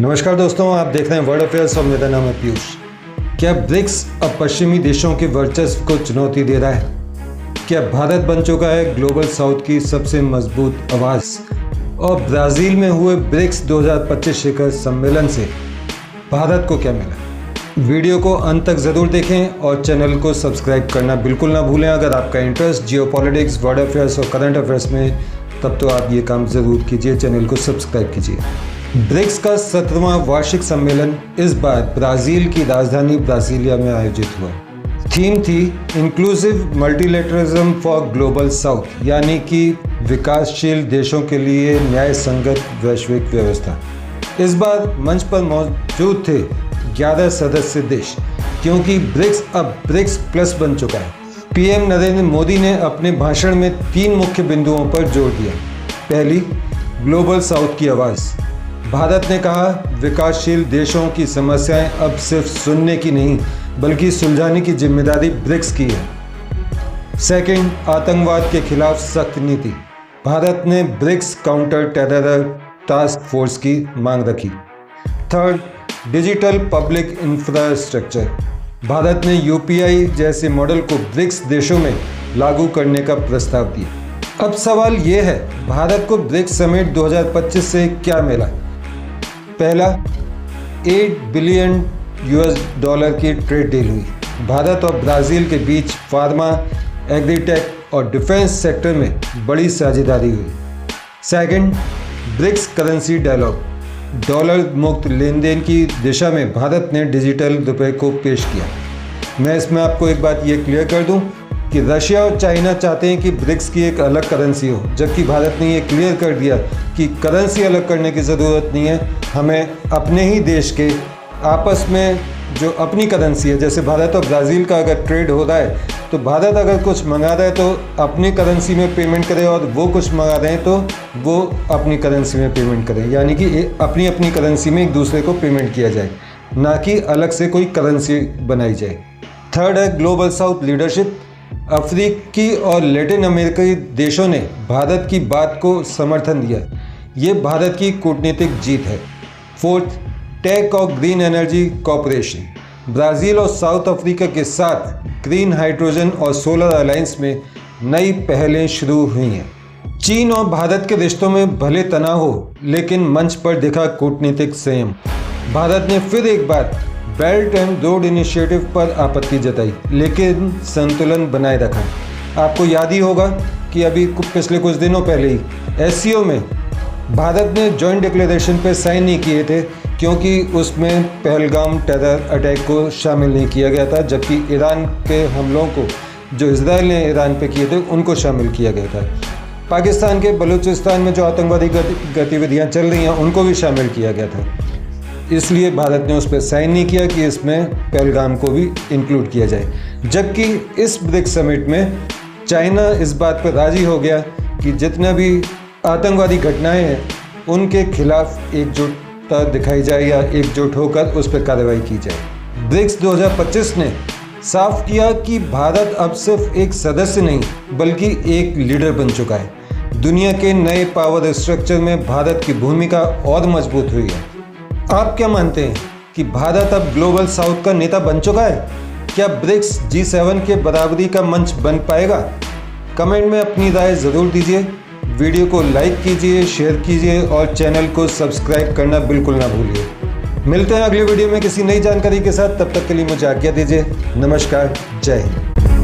नमस्कार दोस्तों, आप देख रहे हैं वर्ल्ड अफेयर्स और मेरा नाम है पीयूष। क्या ब्रिक्स अब पश्चिमी देशों के वर्चस्व को चुनौती दे रहा है? क्या भारत बन चुका है ग्लोबल साउथ की सबसे मजबूत आवाज़? और ब्राज़ील में हुए ब्रिक्स 2025 शिखर सम्मेलन से भारत को क्या मिला? वीडियो को अंत तक ज़रूर देखें और चैनल को सब्सक्राइब करना बिल्कुल ना भूलें। अगर आपका इंटरेस्ट जियोपॉलिटिक्स, वर्ल्ड अफेयर्स और करंट अफेयर्स में तब तो आप ये काम ज़रूर कीजिए, चैनल को सब्सक्राइब कीजिए। ब्रिक्स का 17वां वार्षिक सम्मेलन इस बार ब्राज़ील की राजधानी ब्राज़ीलिया में आयोजित हुआ। थीम थी inclusive multilateralism for global south, यानी कि विकासशील देशों के लिए न्याय संगत वैश्विक व्यवस्था। इस बार मंच पर मौजूद थे 11 सदस्य देश, क्योंकि ब्रिक्स अब ब्रिक्स प्लस बन चुका है। पीएम नरेंद्र मोदी ने अपने भाषण में 3 मुख्य बिंदुओं पर जोर दिया। पहली, ग्लोबल साउथ की आवाज़। भारत ने कहा, विकासशील देशों की समस्याएं अब सिर्फ सुनने की नहीं बल्कि सुलझाने की जिम्मेदारी ब्रिक्स की है। सेकंड, आतंकवाद के खिलाफ सख्त नीति। भारत ने BRICS counter terror task force की मांग रखी। Third, digital public infrastructure. Bharat ने यूपीआई जैसे मॉडल को ब्रिक्स देशों में लागू करने का प्रस्ताव दिया। अब सवाल ये है, भारत को ब्रिक्स समिट 2025 से क्या मिला? पहला, $8 बिलियन की ट्रेड डील हुई। भारत और ब्राज़ील के बीच फार्मा, एग्रीटेक और डिफेंस सेक्टर में बड़ी साझेदारी हुई। Second, BRICS currency dialogue. Dollar मुक्त लेन देन की दिशा में भारत ने डिजिटल रुपए को पेश किया। मैं इसमें आपको एक बात ये क्लियर कर दूं कि रशिया और चाइना चाहते हैं कि ब्रिक्स की एक अलग करेंसी हो, जबकि भारत ने ये क्लियर कर दिया कि करेंसी अलग करने की ज़रूरत नहीं है। हमें अपने ही देश के आपस में जो अपनी करेंसी है, जैसे भारत और ब्राज़ील का अगर ट्रेड हो रहा है तो भारत अगर कुछ मंगा रहा है तो अपनी करेंसी में पेमेंट करे और वो कुछ मंगा रहे हैं तो वो अपनी करेंसी में पेमेंट करें, यानी कि अपनी अपनी करेंसी में एक दूसरे को पेमेंट किया जाए, ना कि अलग से कोई करेंसी बनाई जाए। थर्ड है ग्लोबल साउथ लीडरशिप। अफ्रीकी और लैटिन अमेरिकी देशों ने भारत की बात को समर्थन दिया। ये भारत की कूटनीतिक जीत है। फोर्थ, टेक और ग्रीन एनर्जी कॉरपोरेशन। ब्राज़ील और साउथ अफ्रीका के साथ ग्रीन हाइड्रोजन और सोलर अलायंस में नई पहलें शुरू हुई हैं। चीन और भारत के रिश्तों में भले तनाव हो, लेकिन मंच पर दिखा कूटनीतिक संयम। भारत ने फिर एक बार बेल्ट एंड रोड इनिशिएटिव पर आपत्ति जताई, लेकिन संतुलन बनाए रखा। आपको याद ही होगा कि अभी पिछले कुछ दिनों पहले ही एससीओ में भारत ने जॉइंट डिक्लेरेशन पर साइन नहीं किए थे, क्योंकि उसमें पहलगाम टेरर अटैक को शामिल नहीं किया गया था, जबकि ईरान के हमलों को जो इजराइल ने ईरान पे किए थे उनको शामिल किया गया था। पाकिस्तान के बलूचिस्तान में जो आतंकवादी गतिविधियाँ चल रही हैं उनको भी शामिल किया गया था। इसलिए भारत ने उस पर साइन नहीं किया कि इसमें पहलगाम को भी इंक्लूड किया जाए। जबकि इस ब्रिक्स समिट में चाइना इस बात पर राजी हो गया कि जितना भी आतंकवादी घटनाएं हैं उनके खिलाफ एकजुटता दिखाई जाए या एकजुट होकर उस पर कार्रवाई की जाए। ब्रिक्स 2025 ने साफ किया कि भारत अब सिर्फ एक सदस्य नहीं बल्कि एक लीडर बन चुका है। दुनिया के नए पावर स्ट्रक्चर में भारत की भूमिका और मजबूत हुई है। आप क्या मानते हैं कि भारत अब ग्लोबल साउथ का नेता बन चुका है? क्या ब्रिक्स G7 के बराबरी का मंच बन पाएगा? कमेंट में अपनी राय ज़रूर दीजिए। वीडियो को लाइक कीजिए, शेयर कीजिए और चैनल को सब्सक्राइब करना बिल्कुल ना भूलिए। मिलते हैं अगली वीडियो में किसी नई जानकारी के साथ। तब तक के लिए मुझे आज्ञा दीजिए। नमस्कार, जय हिंद।